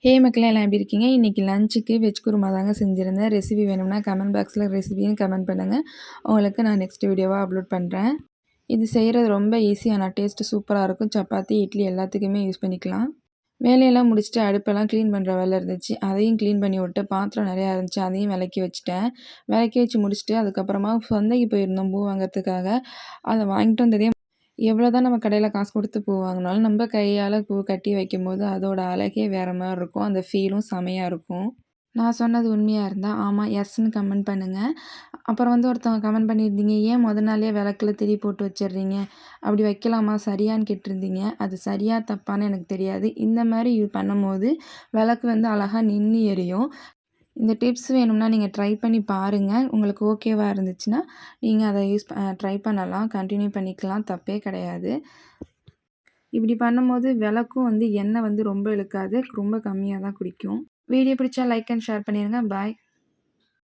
ஹே மக்களே எல்லாம் எப்படி இருக்கீங்க? இன்றைக்கி லஞ்சுக்கு வெஜ் குருமா தாங்க செஞ்சுருந்தேன். ரெசிபி வேணும்னா கமெண்ட் பாக்ஸில் ரெசிபியும் கமெண்ட் பண்ணுங்கள். உங்களுக்கு நான் நெக்ஸ்ட் வீடியோவாக அப்லோட் பண்ணுறேன். இது செய்கிறது ரொம்ப ஈஸி, ஆனால் டேஸ்ட்டு சூப்பராக இருக்கும். சப்பாத்தி, இட்லி எல்லாத்துக்குமே யூஸ் பண்ணிக்கலாம். வேலையெல்லாம் முடிச்சுட்டு அடுப்பெல்லாம் க்ளீன் பண்ணுற வேலை இருந்துச்சு. அதையும் க்ளீன் பண்ணி விட்டு பாத்திரம் நிறையா இருந்துச்சு. அதையும் விளக்கி வச்சுட்டேன். விளக்கி வச்சு முடிச்சுட்டு அதுக்கப்புறமா சந்தைக்கு போயிருந்தோம் பூ வாங்கிறதுக்காக. அதை வாங்கிட்டு வந்ததே எவ்வளோ தான் நம்ம கடையில் காசு கொடுத்து பூ வாங்கினாலும் நம்ம கையால் பூ கட்டி வைக்கும்போது அதோட அழகே வேறு மாதிரி இருக்கும். அந்த ஃபீலும் செமையாக இருக்கும். நான் சொன்னது உண்மையாக இருந்தால் ஆமாம் எஸ்ன்னு கமெண்ட் பண்ணுங்கள். அப்புறம் ஒருத்தவங்க கமெண்ட் பண்ணியிருந்தீங்க, ஏன் நாளே விளக்குல திரி போட்டு வச்சிடுறீங்க, அப்படி வைக்கலாமா சரியான்னு கேட்டிருந்தீங்க. அது சரியாக தப்பான்னு எனக்கு தெரியாது. இந்த மாதிரி பண்ணும்போது விளக்கு அழகாக நின்று எரியும். இந்த டிப்ஸ் வேணும்னா நீங்கள் ட்ரை பண்ணி பாருங்கள். உங்களுக்கு ஓகேவாக இருந்துச்சுன்னா நீங்கள் அதை ட்ரை பண்ணலாம், கண்டினியூ பண்ணிக்கலாம், தப்பே கிடையாது. இப்படி பண்ணும்போது விளக்கும் எண்ணெய் ரொம்ப இழுக்காது, ரொம்ப கம்மியாக தான் குடிக்கும். வீடியோ பிடிச்சா லைக் அண்ட் ஷேர் பண்ணிடுங்க. பாய்.